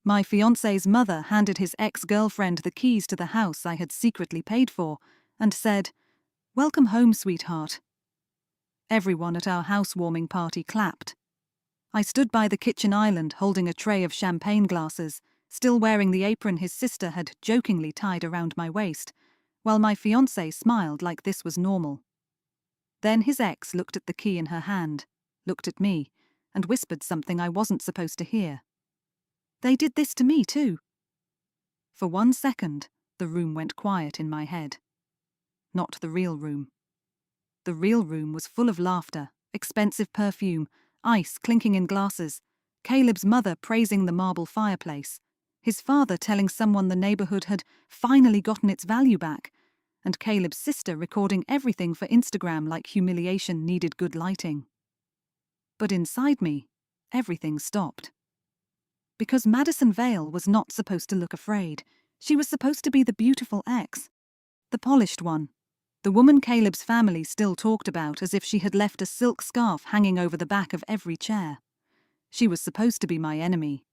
My fiancé's mother handed his ex-girlfriend the keys to the house I had secretly paid for and said, "Welcome home, sweetheart." Everyone at our housewarming party clapped. I stood by the kitchen island holding a tray of champagne glasses, still wearing the apron his sister had jokingly tied around my waist, while my fiancé smiled like this was normal. Then his ex looked at the key in her hand, looked at me, and whispered something I wasn't supposed to hear. They did this to me too. For 1 second, the room went quiet in my head. Not the real room. The real room was full of laughter, expensive perfume, ice clinking in glasses, Caleb's mother praising the marble fireplace, his father telling someone the neighborhood had finally gotten its value back, and Caleb's sister recording everything for Instagram like humiliation needed good lighting. But inside me, everything stopped. Because Madison Vale was not supposed to look afraid. She was supposed to be the beautiful ex, the polished one, the woman Caleb's family still talked about as if she had left a silk scarf hanging over the back of every chair. She was supposed to be my enemy.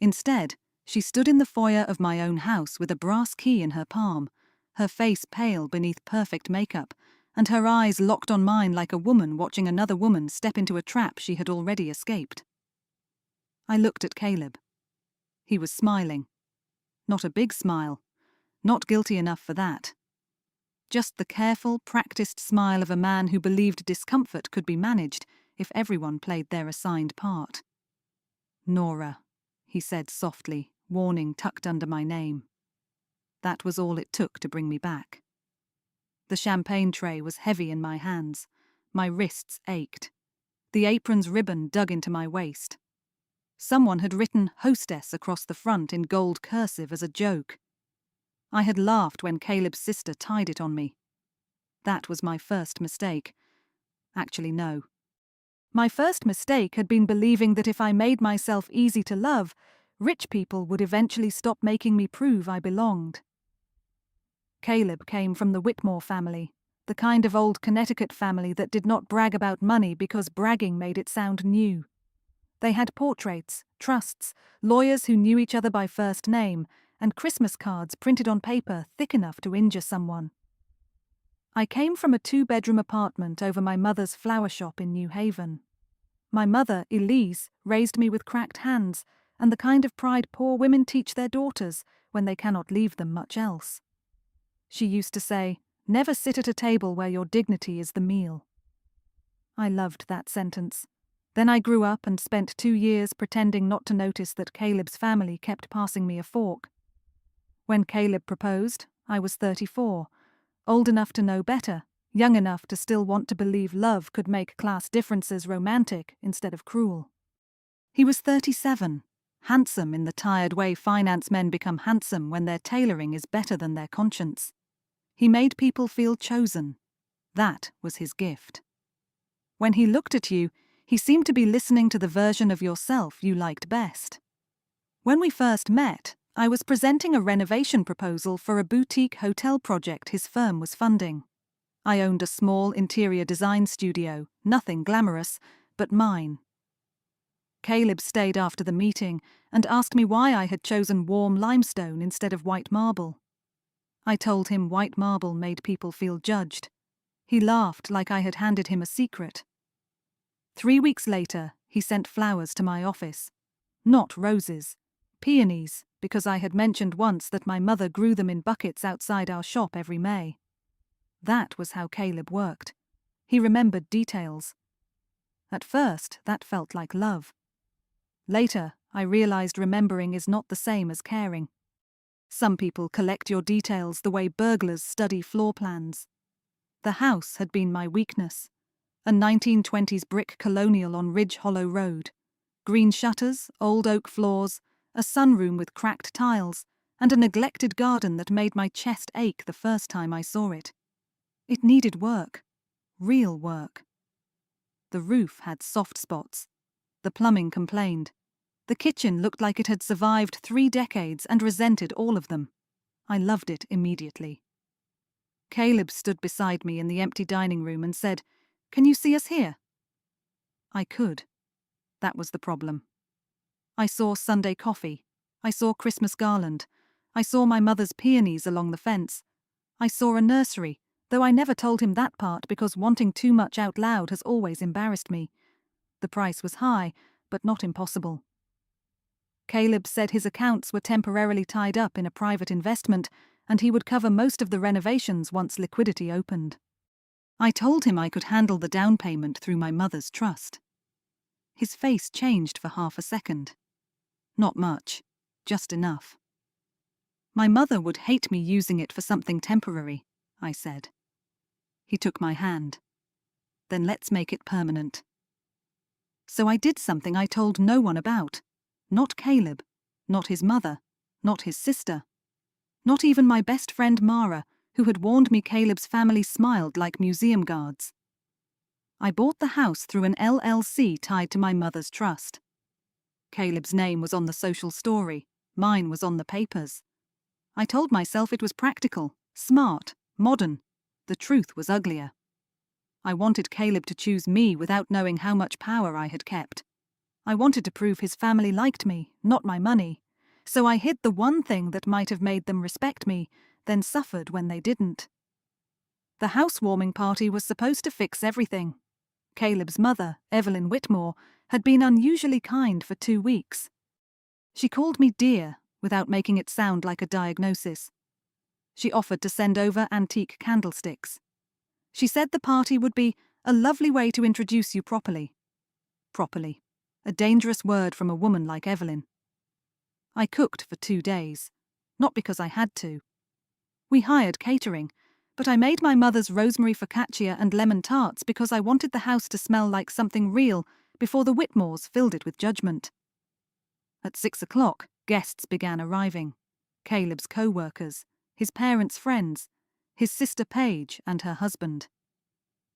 Instead, she stood in the foyer of my own house with a brass key in her palm, her face pale beneath perfect makeup, and her eyes locked on mine like a woman watching another woman step into a trap she had already escaped. I looked at Caleb. He was smiling. Not a big smile. Not guilty enough for that. Just the careful, practiced smile of a man who believed discomfort could be managed if everyone played their assigned part. "Nora," he said softly, warning tucked under my name. That was all it took to bring me back. The champagne tray was heavy in my hands. My wrists ached. The apron's ribbon dug into my waist. Someone had written "hostess" across the front in gold cursive as a joke. I had laughed when Caleb's sister tied it on me. That was my first mistake. Actually, no. My first mistake had been believing that if I made myself easy to love, rich people would eventually stop making me prove I belonged. Caleb came from the Whitmore family, the kind of old Connecticut family that did not brag about money because bragging made it sound new. They had portraits, trusts, lawyers who knew each other by first name, and Christmas cards printed on paper thick enough to injure someone. I came from a 2-bedroom apartment over my mother's flower shop in New Haven. My mother, Elise, raised me with cracked hands and the kind of pride poor women teach their daughters when they cannot leave them much else. She used to say, "Never sit at a table where your dignity is the meal." I loved that sentence. Then I grew up and spent 2 years pretending not to notice that Caleb's family kept passing me a fork. When Caleb proposed, I was 34, old enough to know better, young enough to still want to believe love could make class differences romantic instead of cruel. He was 37, handsome in the tired way finance men become handsome when their tailoring is better than their conscience. He made people feel chosen. That was his gift. When he looked at you, he seemed to be listening to the version of yourself you liked best. When we first met, I was presenting a renovation proposal for a boutique hotel project his firm was funding. I owned a small interior design studio, nothing glamorous, but mine. Caleb stayed after the meeting and asked me why I had chosen warm limestone instead of white marble. I told him white marble made people feel judged. He laughed like I had handed him a secret. 3 weeks later, he sent flowers to my office. Not roses. Peonies, because I had mentioned once that my mother grew them in buckets outside our shop every May. That was how Caleb worked. He remembered details. At first, that felt like love. Later, I realized remembering is not the same as caring. Some people collect your details the way burglars study floor plans. The house had been my weakness. A 1920s brick colonial on Ridge Hollow Road. Green shutters, old oak floors, a sunroom with cracked tiles, and a neglected garden that made my chest ache the first time I saw it. It needed work. Real work. The roof had soft spots. The plumbing complained. The kitchen looked like it had survived 3 decades and resented all of them. I loved it immediately. Caleb stood beside me in the empty dining room and said, "Can you see us here?" I could. That was the problem. I saw Sunday coffee, I saw Christmas garland. I saw my mother's peonies along the fence. I saw a nursery, though I never told him that part because wanting too much out loud has always embarrassed me. The price was high, but not impossible. Caleb said his accounts were temporarily tied up in a private investment and he would cover most of the renovations once liquidity opened. I told him I could handle the down payment through my mother's trust. His face changed for half a second. Not much, just enough. My mother would hate me using it for something temporary, I said. He took my hand. Then let's make it permanent. So I did something I told no one about. Not Caleb, not his mother, not his sister, not even my best friend Mara, who had warned me Caleb's family smiled like museum guards. I bought the house through an LLC tied to my mother's trust. Caleb's name was on the social story, mine was on the papers. I told myself it was practical, smart, modern. The truth was uglier. I wanted Caleb to choose me without knowing how much power I had kept. I wanted to prove his family liked me, not my money. So I hid the one thing that might have made them respect me, then suffered when they didn't. The housewarming party was supposed to fix everything. Caleb's mother, Evelyn Whitmore, had been unusually kind for 2 weeks. She called me dear, without making it sound like a diagnosis. She offered to send over antique candlesticks. She said the party would be a lovely way to introduce you properly. Properly. A dangerous word from a woman like Evelyn. I cooked for 2 days, not because I had to. We hired catering, but I made my mother's rosemary focaccia and lemon tarts because I wanted the house to smell like something real before the Whitmores filled it with judgment. At 6 o'clock, guests began arriving. Caleb's co-workers, his parents' friends, his sister Paige and her husband.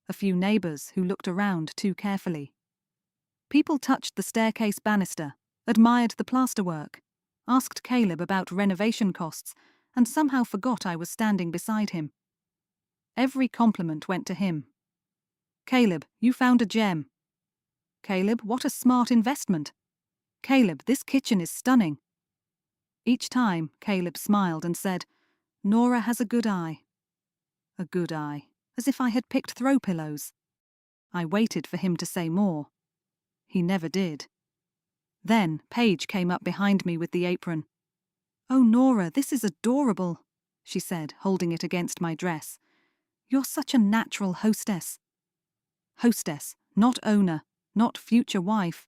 A few neighbours who looked around too carefully. People touched the staircase banister, admired the plasterwork, asked Caleb about renovation costs, and somehow forgot I was standing beside him. Every compliment went to him. Caleb, you found a gem. Caleb, what a smart investment. Caleb, this kitchen is stunning. Each time, Caleb smiled and said, Nora has a good eye. A good eye, as if I had picked throw pillows. I waited for him to say more. He never did. Then Paige came up behind me with the apron. Oh, Nora, this is adorable, she said, holding it against my dress. You're such a natural hostess. Hostess, not owner, not future wife,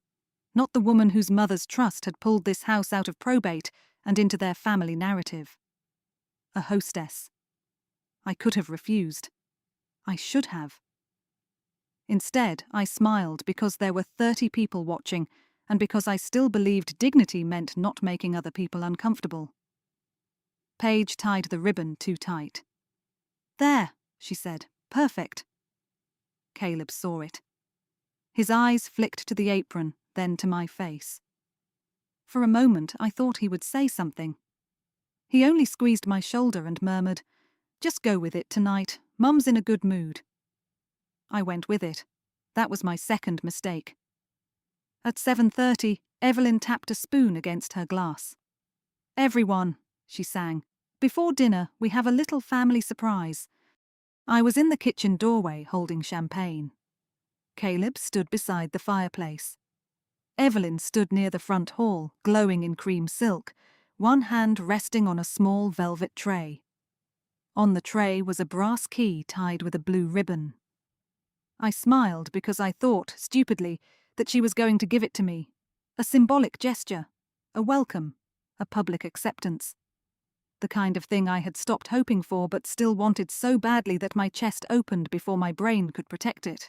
not the woman whose mother's trust had pulled this house out of probate and into their family narrative. A hostess. I could have refused. I should have. Instead, I smiled because there were 30 people watching and because I still believed dignity meant not making other people uncomfortable. Paige tied the ribbon too tight. There, she said. Perfect. Caleb saw it. His eyes flicked to the apron, then to my face. For a moment, I thought he would say something. He only squeezed my shoulder and murmured, Just go with it tonight. Mum's in a good mood. I went with it. That was my second mistake. At 7:30, Evelyn tapped a spoon against her glass. Everyone, she sang. Before dinner, we have a little family surprise. I was in the kitchen doorway holding champagne. Caleb stood beside the fireplace. Evelyn stood near the front hall, glowing in cream silk, one hand resting on a small velvet tray. On the tray was a brass key tied with a blue ribbon. I smiled because I thought, stupidly, that she was going to give it to me. A symbolic gesture, a welcome, a public acceptance. The kind of thing I had stopped hoping for but still wanted so badly that my chest opened before my brain could protect it.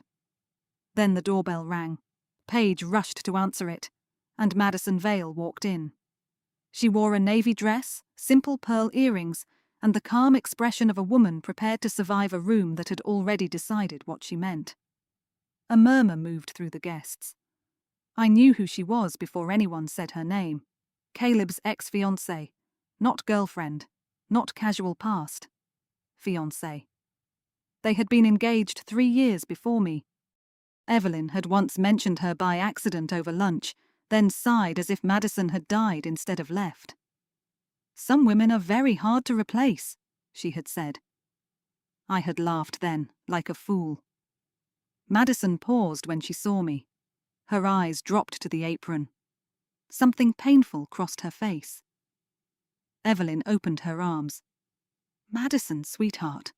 Then the doorbell rang. Paige rushed to answer it, and Madison Vale walked in. She wore a navy dress, simple pearl earrings, and the calm expression of a woman prepared to survive a room that had already decided what she meant. A murmur moved through the guests. I knew who she was before anyone said her name. Caleb's ex-fiancé. Not girlfriend, not casual past. Fiancé. They had been engaged 3 years before me. Evelyn had once mentioned her by accident over lunch, then sighed as if Madison had died instead of left. Some women are very hard to replace, she had said. I had laughed then, like a fool. Madison paused when she saw me. Her eyes dropped to the apron. Something painful crossed her face. Evelyn opened her arms. Madison, sweetheart.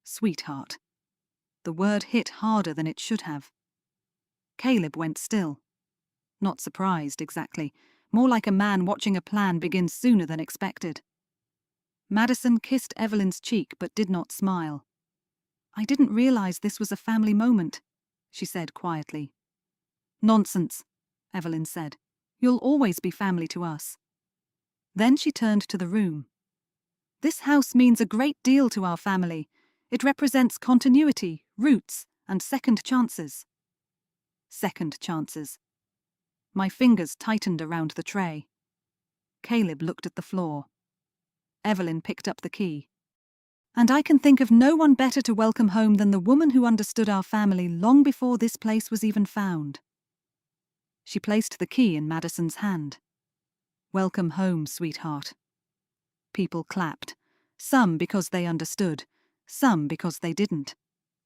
Sweetheart. The word hit harder than it should have. Caleb went still. Not surprised, exactly. More like a man watching a plan begin sooner than expected. Madison kissed Evelyn's cheek but did not smile. I didn't realize this was a family moment, she said quietly. Nonsense, Evelyn said. You'll always be family to us. Then she turned to the room. This house means a great deal to our family. It represents continuity, roots, and second chances. Second chances. My fingers tightened around the tray. Caleb looked at the floor. Evelyn picked up the key. And I can think of no one better to welcome home than the woman who understood our family long before this place was even found. She placed the key in Madison's hand. Welcome home, sweetheart. People clapped. Some because they understood, some because they didn't.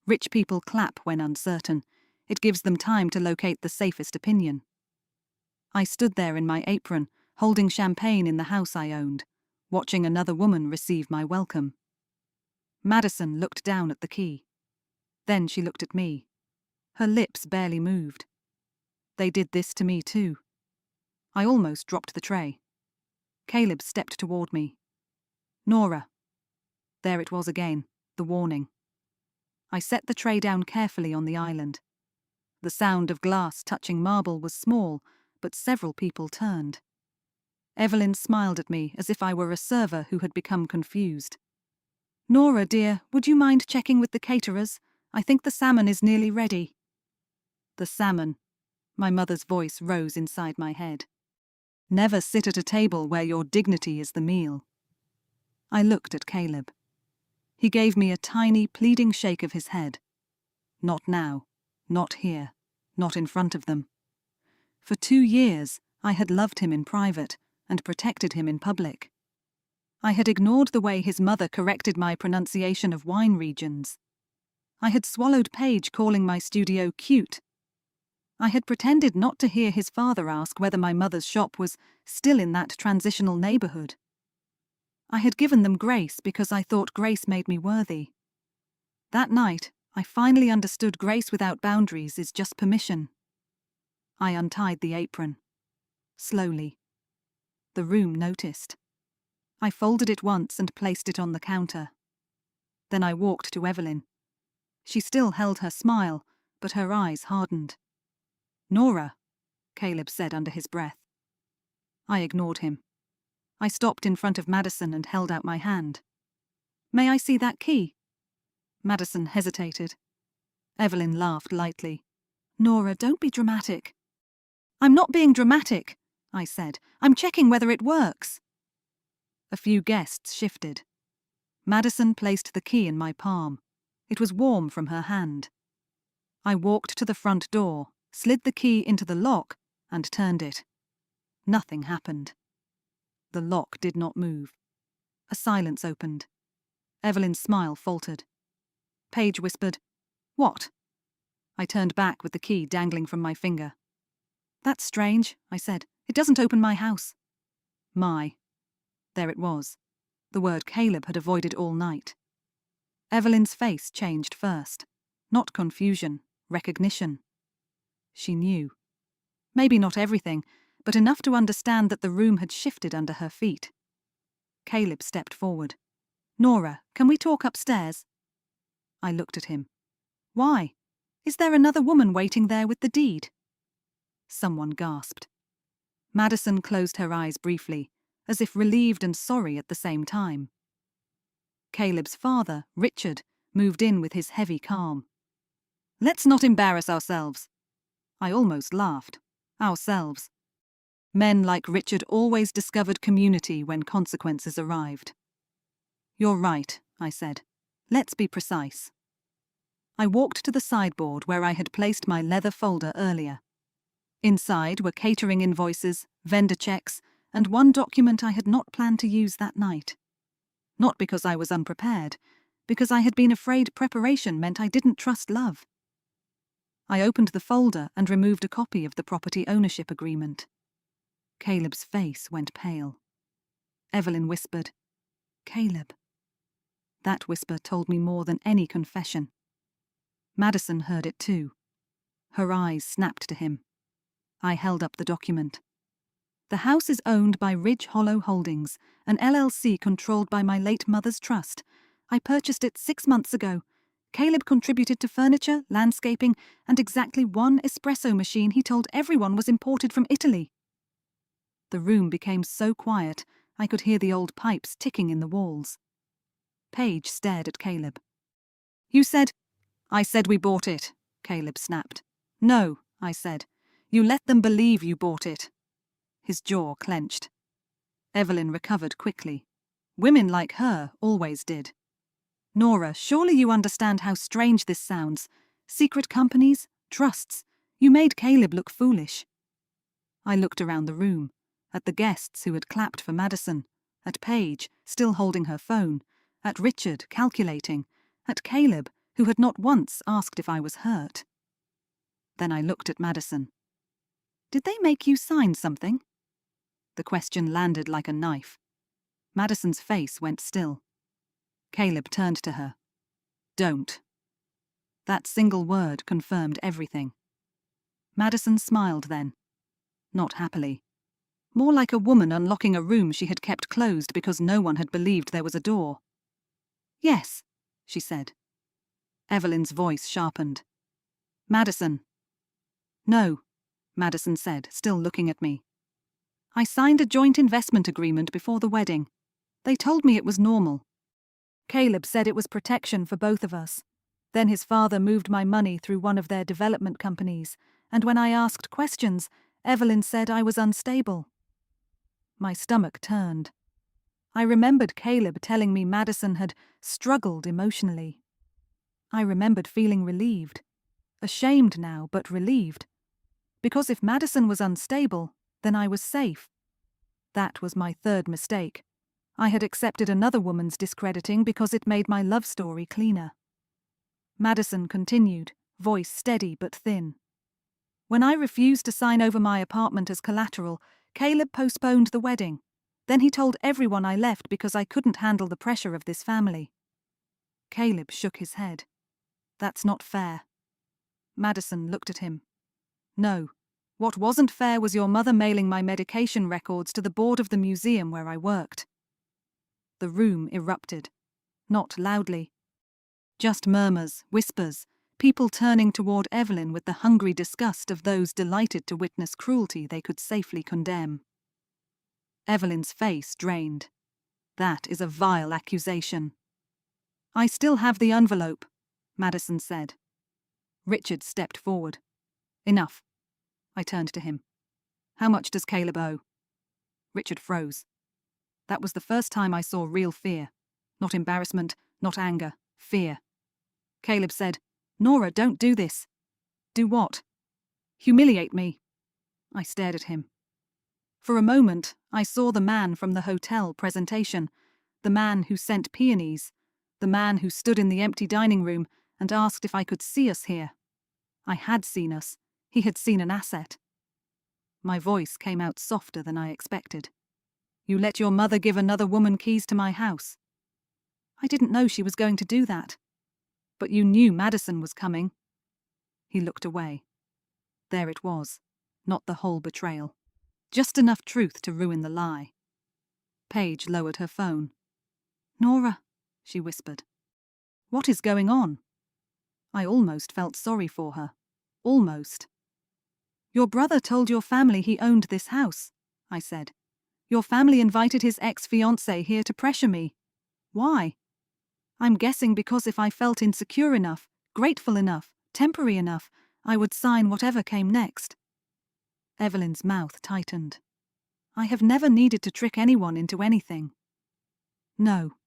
Rich people clap when uncertain. It gives them time to locate the safest opinion. I stood there in my apron, holding champagne in the house I owned, watching another woman receive my welcome. Madison looked down at the key. Then she looked at me. Her lips barely moved. They did this to me too. I almost dropped the tray. Caleb stepped toward me. Nora. There it was again, the warning. I set the tray down carefully on the island. The sound of glass touching marble was small, but several people turned. Evelyn smiled at me as if I were a server who had become confused. Nora, dear, would you mind checking with the caterers? I think the salmon is nearly ready. The salmon. My mother's voice rose inside my head. Never sit at a table where your dignity is the meal. I looked at Caleb. He gave me a tiny, pleading shake of his head. Not now, not here, not in front of them. For 2 years, I had loved him in private and protected him in public. I had ignored the way his mother corrected my pronunciation of wine regions. I had swallowed Paige calling my studio cute. I had pretended not to hear his father ask whether my mother's shop was still in that transitional neighborhood. I had given them grace because I thought grace made me worthy. That night, I finally understood grace without boundaries is just permission. I untied the apron. Slowly. The room noticed. I folded it once and placed it on the counter. Then I walked to Evelyn. She still held her smile, but her eyes hardened. Nora, Caleb said under his breath. I ignored him. I stopped in front of Madison and held out my hand. May I see that key? Madison hesitated. Evelyn laughed lightly. Nora, don't be dramatic. I'm not being dramatic, I said. I'm checking whether it works. A few guests shifted. Madison placed the key in my palm. It was warm from her hand. I walked to the front door, slid the key into the lock, and turned it. Nothing happened. The lock did not move. A silence opened. Evelyn's smile faltered. Paige whispered, What? I turned back with the key dangling from my finger. That's strange, I said. It doesn't open my house. My. There it was. The word Caleb had avoided all night. Evelyn's face changed first. Not confusion, recognition. She knew. Maybe not everything, but enough to understand that the room had shifted under her feet. Caleb stepped forward. Nora, can we talk upstairs? I looked at him. Why? Is there another woman waiting there with the deed? Someone gasped. Madison closed her eyes briefly, as if relieved and sorry at the same time. Caleb's father, Richard, moved in with his heavy calm. Let's not embarrass ourselves. I almost laughed. Ourselves. Men like Richard always discovered community when consequences arrived. You're right, I said. Let's be precise. I walked to the sideboard where I had placed my leather folder earlier. Inside were catering invoices, vendor checks, and one document I had not planned to use that night. Not because I was unprepared, because I had been afraid preparation meant I didn't trust love. I opened the folder and removed a copy of the property ownership agreement. Caleb's face went pale. Evelyn whispered, "Caleb." That whisper told me more than any confession. Madison heard it too. Her eyes snapped to him. I held up the document. The house is owned by Ridge Hollow Holdings, an LLC controlled by my late mother's trust. I purchased it 6 months ago. Caleb contributed to furniture, landscaping, and exactly one espresso machine he told everyone was imported from Italy. The room became so quiet I could hear the old pipes ticking in the walls. Paige stared at Caleb. "You said—" "I said we bought it," Caleb snapped. "No," I said. "You let them believe you bought it." His jaw clenched. Evelyn recovered quickly. Women like her always did. "Nora, surely you understand how strange this sounds. Secret companies, trusts. You made Caleb look foolish." I looked around the room, at the guests who had clapped for Madison, at Paige, still holding her phone, at Richard, calculating, at Caleb, who had not once asked if I was hurt. Then I looked at Madison. "Did they make you sign something?" The question landed like a knife. Madison's face went still. Caleb turned to her. "Don't." That single word confirmed everything. Madison smiled then. Not happily. More like a woman unlocking a room she had kept closed because no one had believed there was a door. "Yes," she said. Evelyn's voice sharpened. "Madison." "No," Madison said, still looking at me. "I signed a joint investment agreement before the wedding. They told me it was normal. Caleb said it was protection for both of us. Then his father moved my money through one of their development companies, and when I asked questions, Evelyn said I was unstable." My stomach turned. I remembered Caleb telling me Madison had struggled emotionally. I remembered feeling relieved. Ashamed now, but relieved. Because if Madison was unstable, then I was safe. That was my third mistake. I had accepted another woman's discrediting because it made my love story cleaner. Madison continued, voice steady but thin. "When I refused to sign over my apartment as collateral, Caleb postponed the wedding. Then he told everyone I left because I couldn't handle the pressure of this family." Caleb shook his head. "That's not fair." Madison looked at him. "No. What wasn't fair was your mother mailing my medication records to the board of the museum where I worked." The room erupted. Not loudly. Just murmurs, whispers, people turning toward Evelyn with the hungry disgust of those delighted to witness cruelty they could safely condemn. Evelyn's face drained. "That is a vile accusation." "I still have the envelope," Madison said. Richard stepped forward. "Enough." I turned to him. "How much does Caleb owe?" Richard froze. That was the first time I saw real fear. Not embarrassment, not anger, fear. Caleb said, "Nora, don't do this." "Do what?" "Humiliate me." I stared at him. For a moment, I saw the man from the hotel presentation, the man who sent peonies, the man who stood in the empty dining room and asked if I could see us here. I had seen us. He had seen an asset. My voice came out softer than I expected. "You let your mother give another woman keys to my house." "I didn't know she was going to do that." "But you knew Madison was coming." He looked away. There it was, not the whole betrayal. Just enough truth to ruin the lie. Paige lowered her phone. "Nora," she whispered. "What is going on?" I almost felt sorry for her. Almost. "Your brother told your family he owned this house," I said. "Your family invited his ex-fiancé here to pressure me. Why?" "I'm guessing because if I felt insecure enough, grateful enough, temporary enough, I would sign whatever came next." Evelyn's mouth tightened. "I have never needed to trick anyone into anything." "No,"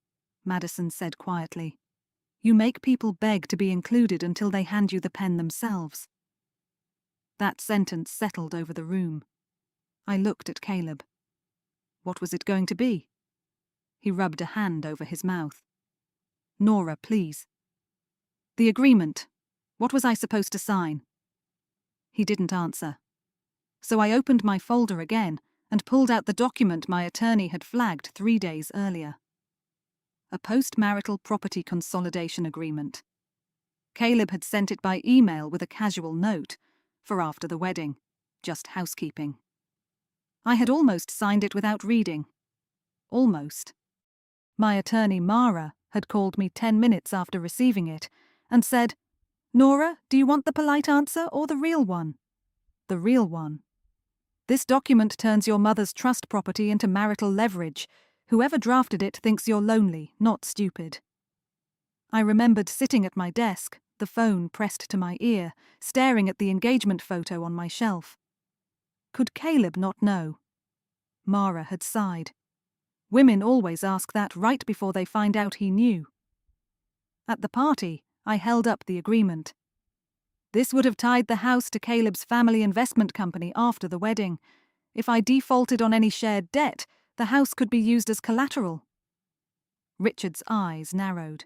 Madison said quietly. "You make people beg to be included until they hand you the pen themselves." That sentence settled over the room. I looked at Caleb. What was it going to be? He rubbed a hand over his mouth. Nora, please. The agreement. What was I supposed to sign? He didn't answer. So I opened my folder again and pulled out the document my attorney had flagged 3 days earlier. A post-marital property consolidation agreement. Caleb had sent it by email with a casual note, for after the wedding, just housekeeping. I had almost signed it without reading. Almost. My attorney, Mara, had called me 10 minutes after receiving it and said, "Nora, do you want the polite answer or the real one?" The real one. This document turns your mother's trust property into marital leverage. Whoever drafted it thinks you're lonely, not stupid. I remembered sitting at my desk, the phone pressed to my ear, staring at the engagement photo on my shelf. Could Caleb not know? Mara had sighed. Women always ask that right before they find out he knew. At the party, I held up the agreement. This would have tied the house to Caleb's family investment company after the wedding. If I defaulted on any shared debt, the house could be used as collateral. Richard's eyes narrowed.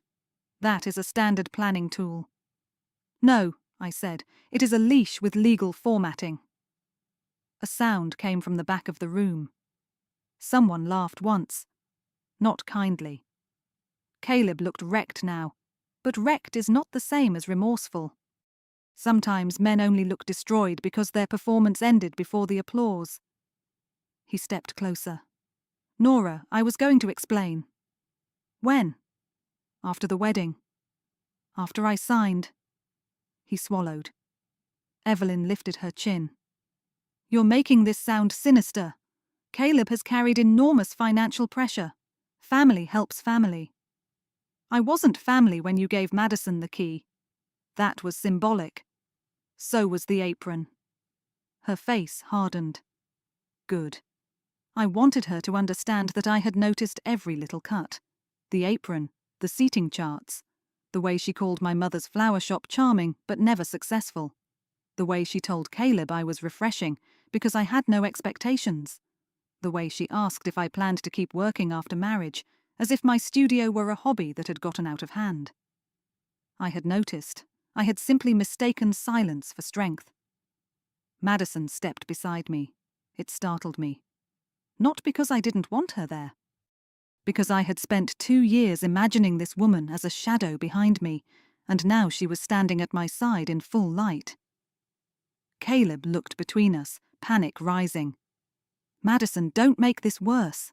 That is a standard planning tool. No, I said, it is a leash with legal formatting. A sound came from the back of the room. Someone laughed once. Not kindly. Caleb looked wrecked now, but wrecked is not the same as remorseful. Sometimes men only look destroyed because their performance ended before the applause. He stepped closer. Nora, I was going to explain. When? After the wedding. After I signed. He swallowed. Evelyn lifted her chin. You're making this sound sinister. Caleb has carried enormous financial pressure. Family helps family. I wasn't family when you gave Madison the key. That was symbolic. So was the apron. Her face hardened. Good. I wanted her to understand that I had noticed every little cut. The apron, the seating charts, the way she called my mother's flower shop charming but never successful, the way she told Caleb I was refreshing because I had no expectations, the way she asked if I planned to keep working after marriage, as if my studio were a hobby that had gotten out of hand. I had noticed. I had simply mistaken silence for strength. Madison stepped beside me. It startled me. Not because I didn't want her there. Because I had spent 2 years imagining this woman as a shadow behind me, and now she was standing at my side in full light. Caleb looked between us, panic rising. Madison, don't make this worse.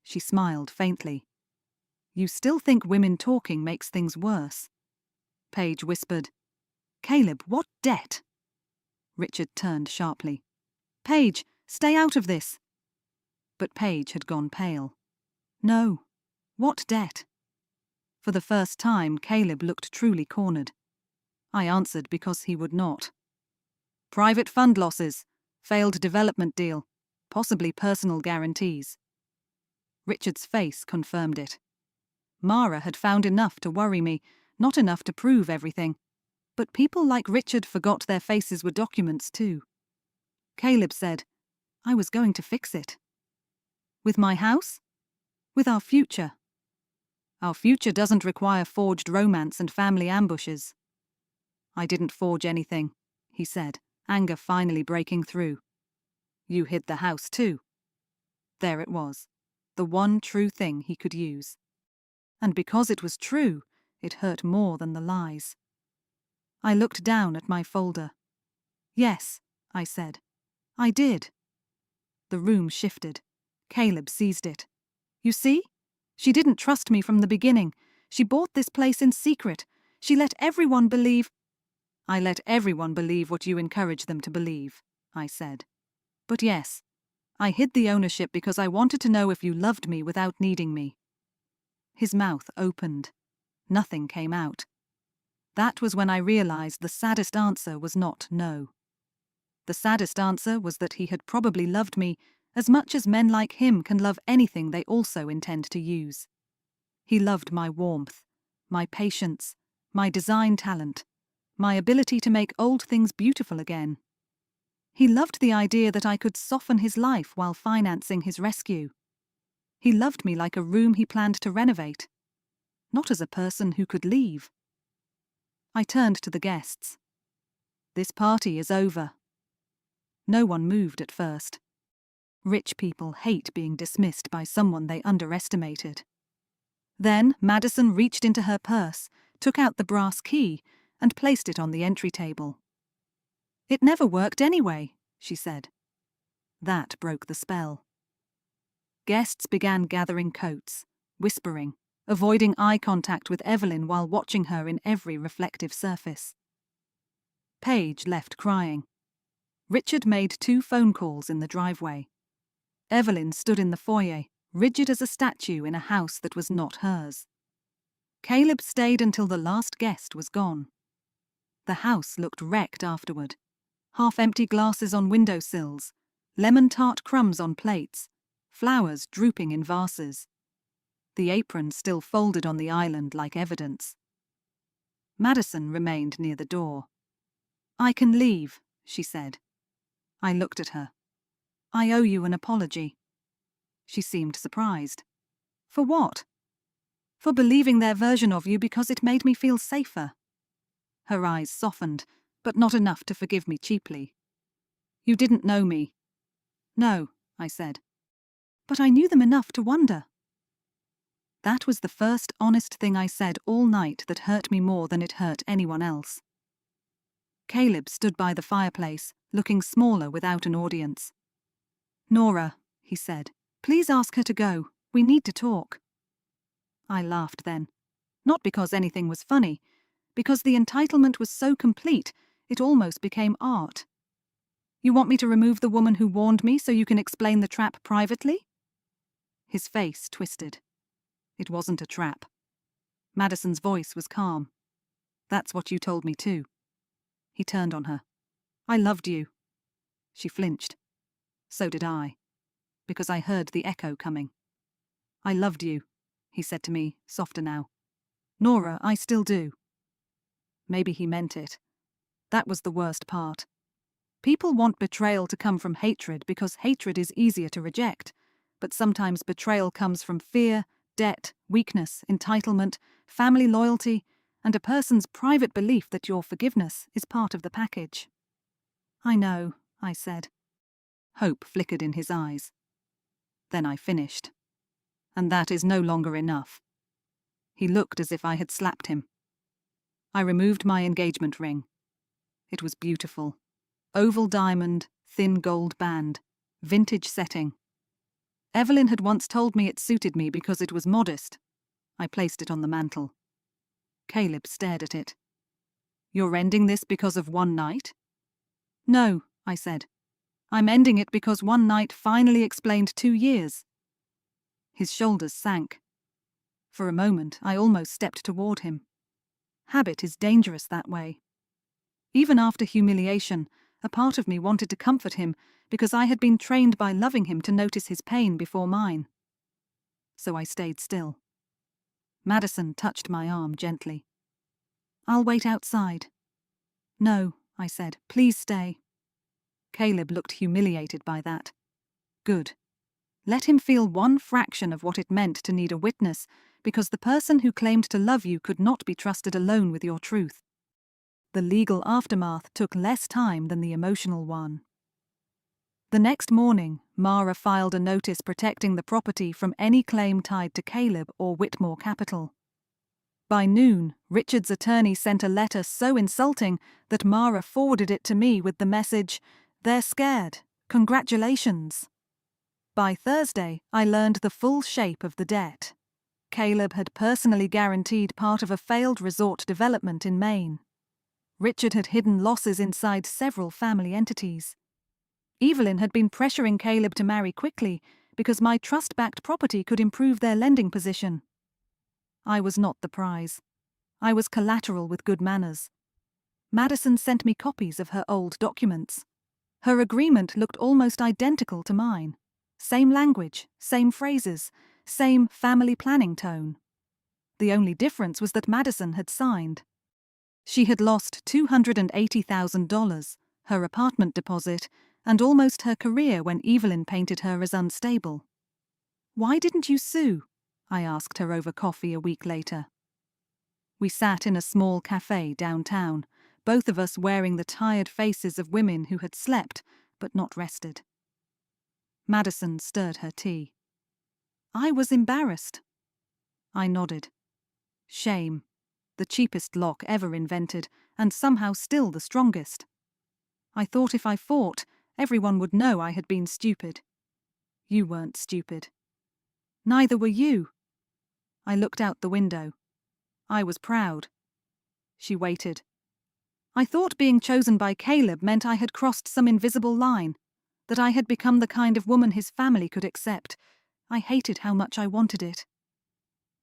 She smiled faintly. You still think women talking makes things worse? Paige whispered. Caleb, what debt? Richard turned sharply. Paige, stay out of this. But Paige had gone pale. No. What debt? For the first time, Caleb looked truly cornered. I answered because he would not. Private fund losses, failed development deal, possibly personal guarantees. Richard's face confirmed it. Mara had found enough to worry me, not enough to prove everything. But people like Richard forgot their faces were documents too. Caleb said, I was going to fix it. With my house? With our future. Our future doesn't require forged romance and family ambushes. I didn't forge anything, he said, anger finally breaking through. You hid the house too. There it was, the one true thing he could use. And because it was true, it hurt more than the lies. I looked down at my folder. Yes, I said. I did. The room shifted. Caleb seized it. You see? She didn't trust me from the beginning. She bought this place in secret. She let everyone believe. I let everyone believe what you encourage them to believe, I said. But yes, I hid the ownership because I wanted to know if you loved me without needing me. His mouth opened. Nothing came out. That was when I realized the saddest answer was not no. The saddest answer was that he had probably loved me as much as men like him can love anything they also intend to use. He loved my warmth, my patience, my design talent, my ability to make old things beautiful again. He loved the idea that I could soften his life while financing his rescue. He loved me like a room he planned to renovate, not as a person who could leave. I turned to the guests. This party is over. No one moved at first. Rich people hate being dismissed by someone they underestimated. Then Madison reached into her purse, took out the brass key, and placed it on the entry table. "It never worked anyway," she said. That broke the spell. Guests began gathering coats, whispering, avoiding eye contact with Evelyn while watching her in every reflective surface. Paige left crying. Richard made 2 phone calls in the driveway. Evelyn stood in the foyer, rigid as a statue in a house that was not hers. Caleb stayed until the last guest was gone. The house looked wrecked afterward. Half-empty glasses on windowsills, lemon tart crumbs on plates, flowers drooping in vases. The apron still folded on the island like evidence. Madison remained near the door. "I can leave," she said. I looked at her. "I owe you an apology." She seemed surprised. "For what?" "For believing their version of you because it made me feel safer." Her eyes softened, but not enough to forgive me cheaply. "You didn't know me." "No," I said. "But I knew them enough to wonder." That was the first honest thing I said all night that hurt me more than it hurt anyone else. Caleb stood by the fireplace, looking smaller without an audience. "Nora," he said, "please ask her to go. We need to talk." I laughed then, not because anything was funny, because the entitlement was so complete it almost became art. "You want me to remove the woman who warned me so you can explain the trap privately?" His face twisted. It wasn't a trap. Madison's voice was calm. "That's what you told me too." He turned on her. "I loved you." She flinched. So did I, because I heard the echo coming. "I loved you," he said to me, softer now. "Nora, I still do." Maybe he meant it. That was the worst part. People want betrayal to come from hatred because hatred is easier to reject, but sometimes betrayal comes from fear, debt, weakness, entitlement, family loyalty, and a person's private belief that your forgiveness is part of the package. "I know," I said. Hope flickered in his eyes. Then I finished. "And that is no longer enough." He looked as if I had slapped him. I removed my engagement ring. It was beautiful. Oval diamond, thin gold band, vintage setting. Evelyn had once told me it suited me because it was modest. I placed it on the mantel. Caleb stared at it. "You're ending this because of one night?" "No," I said. "I'm ending it because one night finally explained 2 years." His shoulders sank. For a moment, I almost stepped toward him. Habit is dangerous that way. Even after humiliation, a part of me wanted to comfort him because I had been trained by loving him to notice his pain before mine. So I stayed still. Madison touched my arm gently. "I'll wait outside." "No," I said. "Please stay." Caleb looked humiliated by that. Good. Let him feel one fraction of what it meant to need a witness, because the person who claimed to love you could not be trusted alone with your truth. The legal aftermath took less time than the emotional one. The next morning, Mara filed a notice protecting the property from any claim tied to Caleb or Whitmore Capital. By noon, Richard's attorney sent a letter so insulting that Mara forwarded it to me with the message, "They're scared. Congratulations." By Thursday, I learned the full shape of the debt. Caleb had personally guaranteed part of a failed resort development in Maine. Richard had hidden losses inside several family entities. Evelyn had been pressuring Caleb to marry quickly because my trust-backed property could improve their lending position. I was not the prize. I was collateral with good manners. Madison sent me copies of her old documents. Her agreement looked almost identical to mine. Same language, same phrases, same family planning tone. The only difference was that Madison had signed. She had lost $280,000, her apartment deposit, and almost her career when Evelyn painted her as unstable. "Why didn't you sue?" I asked her over coffee a week later. We sat in a small cafe downtown, both of us wearing the tired faces of women who had slept but not rested. Madison stirred her tea. I was embarrassed. I nodded. Shame. The cheapest lock ever invented, and somehow still the strongest. I thought if I fought, everyone would know I had been stupid. You weren't stupid. Neither were you. I looked out the window. I was proud. She waited. I thought being chosen by Caleb meant I had crossed some invisible line, that I had become the kind of woman his family could accept. I hated how much I wanted it.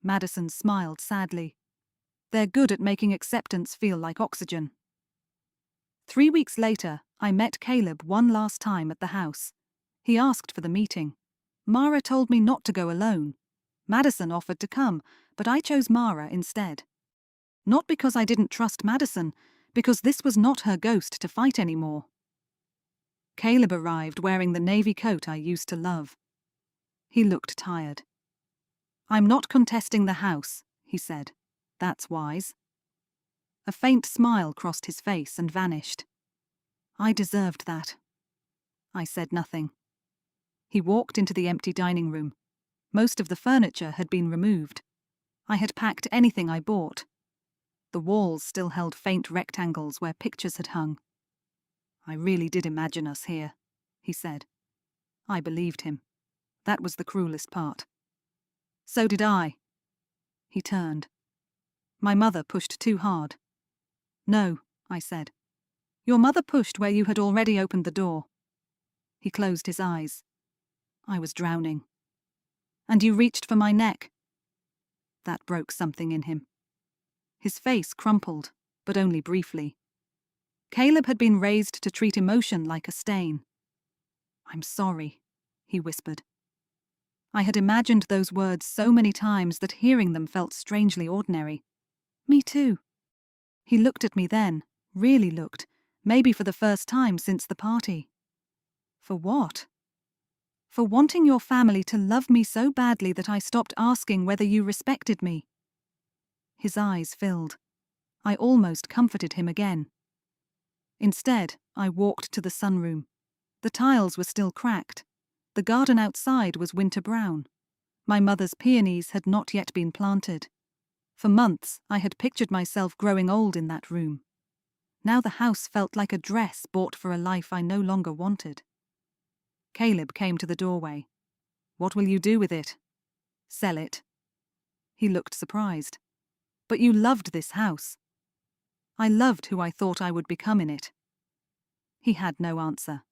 Madison smiled sadly. They're good at making acceptance feel like oxygen. 3 weeks later, I met Caleb one last time at the house. He asked for the meeting. Mara told me not to go alone. Madison offered to come, but I chose Mara instead. Not because I didn't trust Madison, because this was not her ghost to fight anymore. Caleb arrived wearing the navy coat I used to love. He looked tired. "I'm not contesting the house," he said. "That's wise." A faint smile crossed his face and vanished. I deserved that. I said nothing. He walked into the empty dining room. Most of the furniture had been removed. I had packed anything I bought. The walls still held faint rectangles where pictures had hung. "I really did imagine us here," he said. I believed him. That was the cruelest part. "So did I." He turned. "My mother pushed too hard." "No," I said. "Your mother pushed where you had already opened the door." He closed his eyes. I was drowning. "And you reached for my neck." That broke something in him. His face crumpled, but only briefly. Caleb had been raised to treat emotion like a stain. "I'm sorry," he whispered. I had imagined those words so many times that hearing them felt strangely ordinary. Me too. He looked at me then, really looked, maybe for the first time since the party. For what? For wanting your family to love me so badly that I stopped asking whether you respected me. His eyes filled. I almost comforted him again. Instead, I walked to the sunroom. The tiles were still cracked. The garden outside was winter brown. My mother's peonies had not yet been planted. For months, I had pictured myself growing old in that room. Now the house felt like a dress bought for a life I no longer wanted. Caleb came to the doorway. "What will you do with it?" "Sell it." He looked surprised. "But you loved this house." "I loved who I thought I would become in it." He had no answer.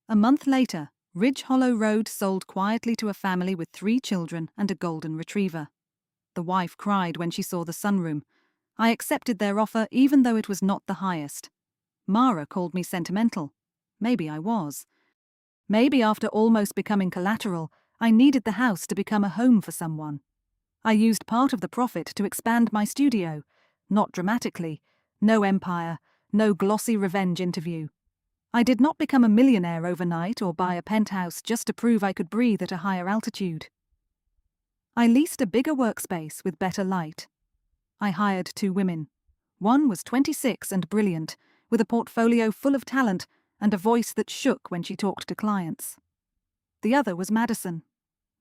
A month later, Ridge Hollow Road sold quietly to a family with 3 children and a golden retriever. The wife cried when she saw the sunroom. I accepted their offer even though it was not the highest. Mara called me sentimental. Maybe I was. Maybe after almost becoming collateral, I needed the house to become a home for someone. I used part of the profit to expand my studio. Not dramatically. No empire. No glossy revenge interview. I did not become a millionaire overnight or buy a penthouse just to prove I could breathe at a higher altitude. I leased a bigger workspace with better light. I hired 2 women. One was 26 and brilliant, with a portfolio full of talent and a voice that shook when she talked to clients. The other was Madison.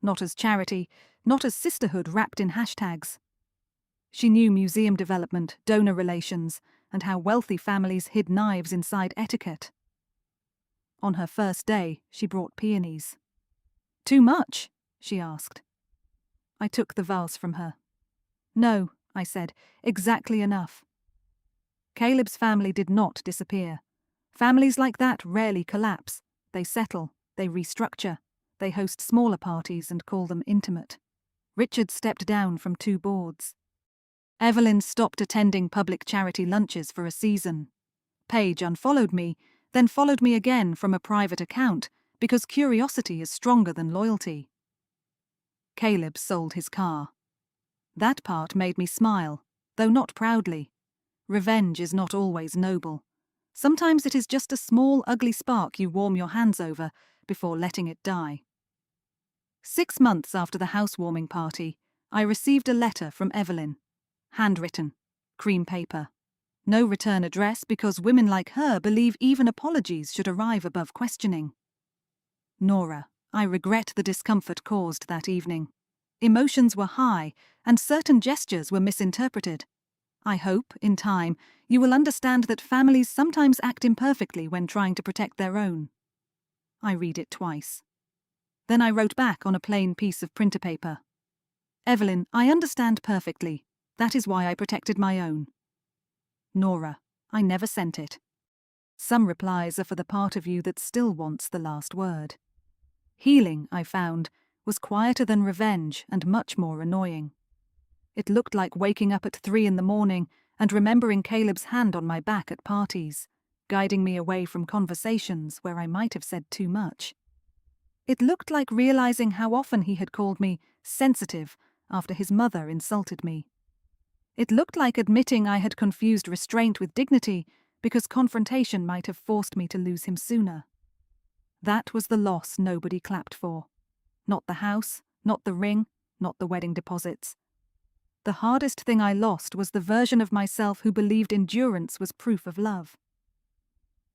Not as charity, not as sisterhood wrapped in hashtags. She knew museum development, donor relations, and how wealthy families hid knives inside etiquette. On her first day, she brought peonies. "Too much?" she asked. I took the vase from her. "No," I said, "exactly enough." Caleb's family did not disappear. Families like that rarely collapse. They settle, they restructure, they host smaller parties and call them intimate. Richard stepped down from 2 boards. Evelyn stopped attending public charity lunches for a season. Paige unfollowed me, then followed me again from a private account because curiosity is stronger than loyalty. Caleb sold his car. That part made me smile, though not proudly. Revenge is not always noble. Sometimes it is just a small, ugly spark you warm your hands over before letting it die. 6 months after the housewarming party, I received a letter from Evelyn. Handwritten. Cream paper. No return address because women like her believe even apologies should arrive above questioning. Nora, I regret the discomfort caused that evening. Emotions were high, and certain gestures were misinterpreted. I hope, in time, you will understand that families sometimes act imperfectly when trying to protect their own. I read it twice. Then I wrote back on a plain piece of printer paper. Evelyn, I understand perfectly. That is why I protected my own. Nora, I never sent it. Some replies are for the part of you that still wants the last word. Healing, I found, was quieter than revenge and much more annoying. It looked like waking up at 3 in the morning and remembering Caleb's hand on my back at parties, guiding me away from conversations where I might have said too much. It looked like realizing how often he had called me sensitive after his mother insulted me. It looked like admitting I had confused restraint with dignity because confrontation might have forced me to lose him sooner. That was the loss nobody clapped for. Not the house, not the ring, not the wedding deposits. The hardest thing I lost was the version of myself who believed endurance was proof of love.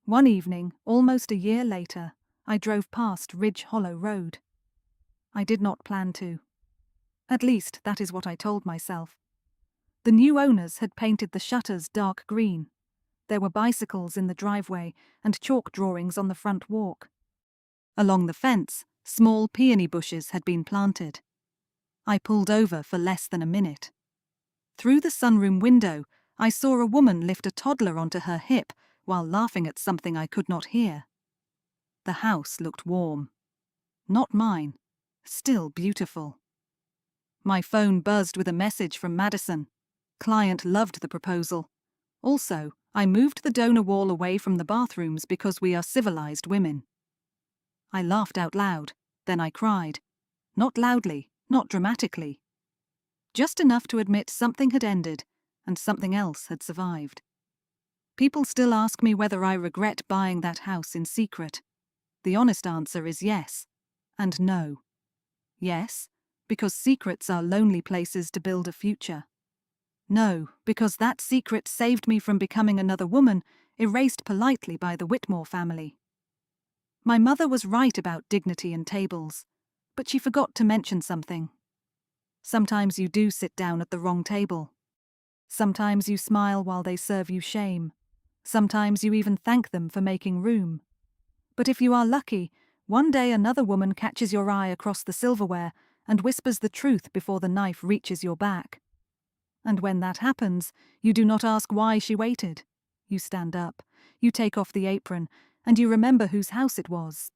One evening, almost a year later, I drove past Ridge Hollow Road. I did not plan to. At least, that is what I told myself. The new owners had painted the shutters dark green. There were bicycles in the driveway and chalk drawings on the front walk. Along the fence, small peony bushes had been planted. I pulled over for less than a minute. Through the sunroom window, I saw a woman lift a toddler onto her hip while laughing at something I could not hear. The house looked warm. Not mine. Still beautiful. My phone buzzed with a message from Madison. Client loved the proposal. Also, I moved the donor wall away from the bathrooms because we are civilized women. I laughed out loud, then I cried. Not loudly, not dramatically. Just enough to admit something had ended and something else had survived. People still ask me whether I regret buying that house in secret. The honest answer is yes and no. Yes, because secrets are lonely places to build a future. No, because that secret saved me from becoming another woman, erased politely by the Whitmore family. My mother was right about dignity and tables, but she forgot to mention something. Sometimes you do sit down at the wrong table. Sometimes you smile while they serve you shame. Sometimes you even thank them for making room. But if you are lucky, one day another woman catches your eye across the silverware and whispers the truth before the knife reaches your back. And when that happens, you do not ask why she waited. You stand up, you take off the apron, and you remember whose house it was.